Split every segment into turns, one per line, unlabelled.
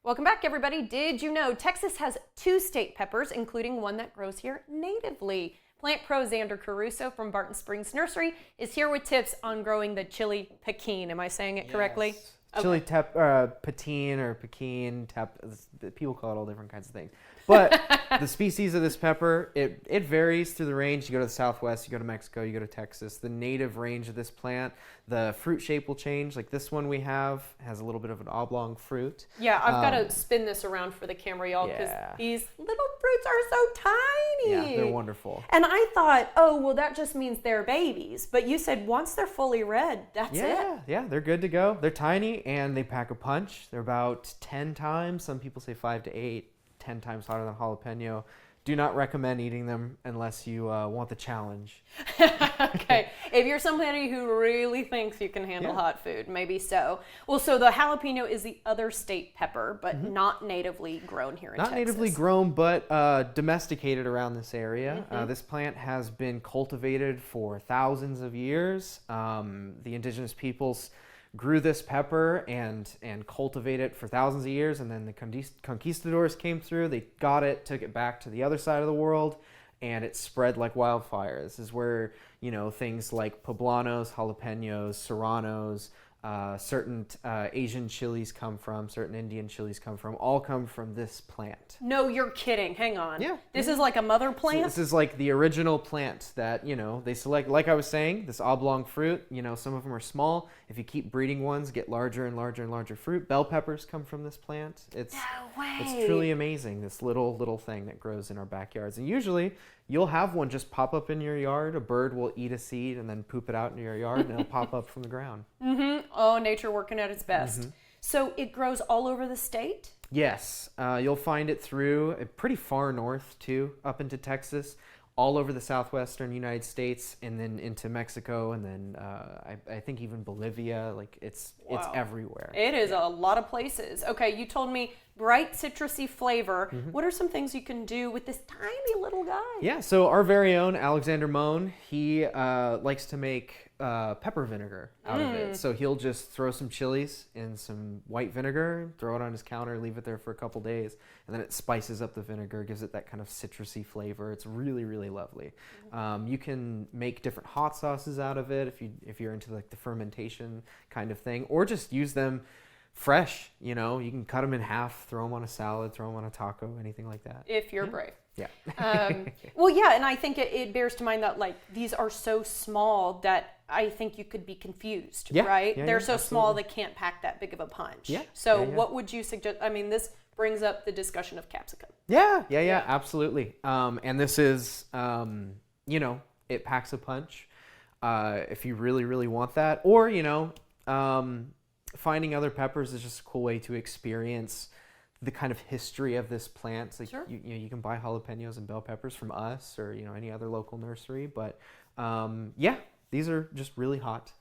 Welcome back, everybody. Did you know Texas has 2 state peppers, including one that grows here natively? Plant pro Xander Caruso from Barton Springs Nursery is here with tips on growing the Chile Pequin. Am I saying it correctly?
Okay. Chile Pequin or Pequin, people call it all different kinds of things. But the species of this pepper, it varies through the range. You go to the Southwest, you go to Mexico, you go to Texas. The native range of this plant, the fruit shape will change. Like this one we have has a little bit of an oblong fruit.
Yeah, I've got to spin this around for the camera, y'all, because these little fruits are so tiny.
Yeah, they're wonderful.
And I thought, oh, well, that just means they're babies. But you said once they're fully red, that's it.
Yeah, they're good to go. They're tiny and they pack a punch. They're about 10 times, some people say 5 to 8, 10 times hotter than jalapeno. Do not recommend eating them unless you want the challenge.
Okay, if you're somebody who really thinks you can handle hot food, maybe so. Well, so the jalapeno is the other state pepper, but not natively grown here in Texas.
Not natively grown, but domesticated around this area. This plant has been cultivated for thousands of years. The indigenous peoples grew this pepper and cultivated it for thousands of years, and then the conquistadors came through. They got it, took it back to the other side of the world, and it spread like wildfire. This is where, you know, things like poblanos, jalapenos, serranos, certain Asian chilies come from, certain Indian chilies come from, all come from this plant.
No, you're kidding. Hang on.
Yeah.
This is like a mother plant?
So this is like the original plant that, you know, they select. Like I was saying, this oblong fruit, you know, some of them are small. If you keep breeding ones, get larger and larger and larger fruit. Bell peppers come from this plant. It's truly amazing, this little thing that grows in our backyards. And usually you'll have one just pop up in your yard. A bird will eat a seed and then poop it out into your yard, and it'll pop up from the ground.
Oh, nature working at its best. So it grows all over the state?
Yes. You'll find it through pretty far north, too, up into Texas, all over the southwestern United States, and then into Mexico, and then I think even Bolivia. Like it's everywhere.
It is a lot of places. Okay, you told me bright citrusy flavor. What are some things you can do with this tiny little guy?
Yeah, so our very own Alexander Mohn, he likes to make pepper vinegar out of it. So he'll just throw some chilies in some white vinegar, throw it on his counter, leave it there for a couple days, and then it spices up the vinegar, gives it that kind of citrusy flavor. It's really, really lovely. You can make different hot sauces out of it if you're into like the fermentation kind of thing, or just use them fresh. You know, you can cut them in half, throw them on a salad, throw them on a taco, anything like that.
If you're brave.
Yeah.
Well, yeah, and I think it bears to mind that like these are so small that I think you could be confused, right? They're so small they can't pack that big of a punch.
Yeah.
So what would you suggest? I mean, this brings up the discussion of capsicum.
Yeah, absolutely. And this is, you know, it packs a punch if you really, really want that. Or, you know, finding other peppers is just a cool way to experience the kind of history of this plant. Like you can buy jalapenos and bell peppers from us or, you know, any other local nursery. But these are just really hot.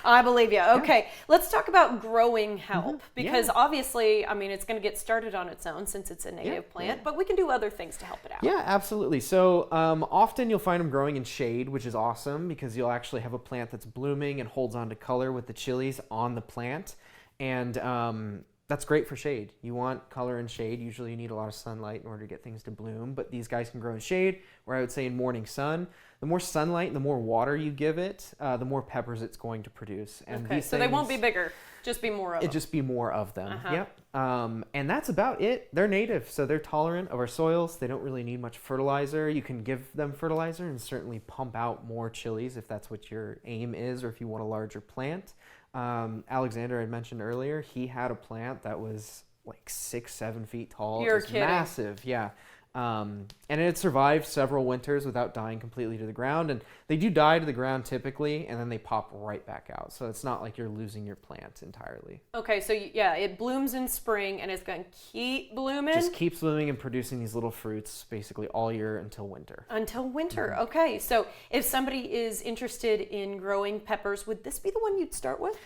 I believe you. Okay, let's talk about growing help because obviously, I mean, it's going to get started on its own since it's a native plant, but we can do other things to help it out.
Yeah, absolutely. So often you'll find them growing in shade, which is awesome because you'll actually have a plant that's blooming and holds on to color with the chilies on the plant. And that's great for shade. You want color in shade. Usually you need a lot of sunlight in order to get things to bloom, but these guys can grow in shade, or I would say in morning sun. The more sunlight and the more water you give it, the more peppers it's going to produce. And
okay, so they won't be bigger, just be more of them.
Just be more of them, yep. And that's about it. They're native, so they're tolerant of our soils. They don't really need much fertilizer. You can give them fertilizer and certainly pump out more chilies if that's what your aim is or if you want a larger plant. Alexander, I mentioned earlier, he had a plant that was like 6-7 feet tall.
You're
it was
kidding.
Massive, yeah. And it had survived several winters without dying completely to the ground. And they do die to the ground typically, and then they pop right back out. So it's not like you're losing your plant entirely. Okay,
so yeah, it blooms in spring and it's going to keep blooming.
Just keeps blooming and producing these little fruits basically all year until winter.
Until winter, okay. So if somebody is interested in growing peppers, would this be the one you'd start with?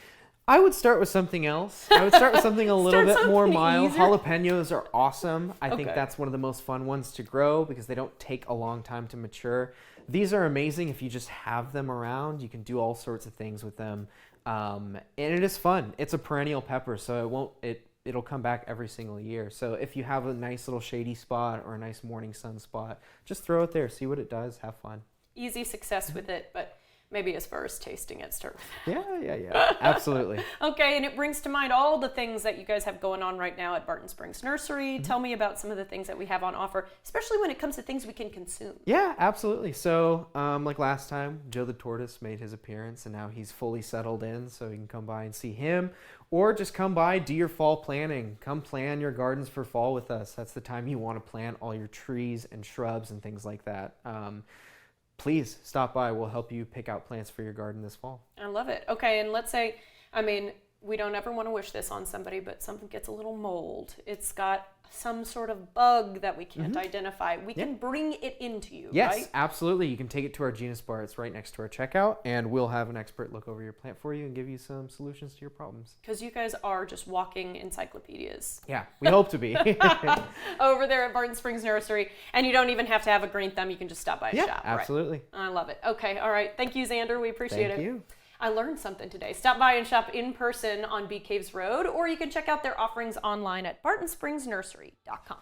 I would start with something else. I would start with something a little bit more mild.
Easier.
Jalapenos are awesome. I think that's one of the most fun ones to grow because they don't take a long time to mature. These are amazing if you just have them around. You can do all sorts of things with them. And it is fun. It's a perennial pepper, so it'll come back every single year. So if you have a nice little shady spot or a nice morning sun spot, just throw it there, see what it does, have fun.
Easy success with it, but maybe as far as tasting it, start with that.
Yeah, absolutely.
Okay, and it brings to mind all the things that you guys have going on right now at Barton Springs Nursery. Tell me about some of the things that we have on offer, especially when it comes to things we can consume.
Yeah, absolutely. So, like last time, Joe the Tortoise made his appearance, and now he's fully settled in, so you can come by and see him, or just come by, do your fall planning. Come plan your gardens for fall with us. That's the time you want to plant all your trees and shrubs and things like that. Please stop by. We'll help you pick out plants for your garden this fall.
I love it. Okay, and let's say, I mean, we don't ever want to wish this on somebody, but something gets a little mold. It's got some sort of bug that we can't identify. We can bring it into you,
yes,
right?
Yes, absolutely. You can take it to our Genus Bar. It's right next to our checkout, and we'll have an expert look over your plant for you and give you some solutions to your problems.
Because you guys are just walking encyclopedias.
Yeah, we hope to be.
Over there at Barton Springs Nursery. And you don't even have to have a green thumb. You can just stop by and shop.
Yeah, absolutely.
Right? I love it. Okay, all right. Thank you, Xander. We appreciate it.
Thank you.
I learned something today. Stop by and shop in person on Bee Caves Road, or you can check out their offerings online at bartonspringsnursery.com.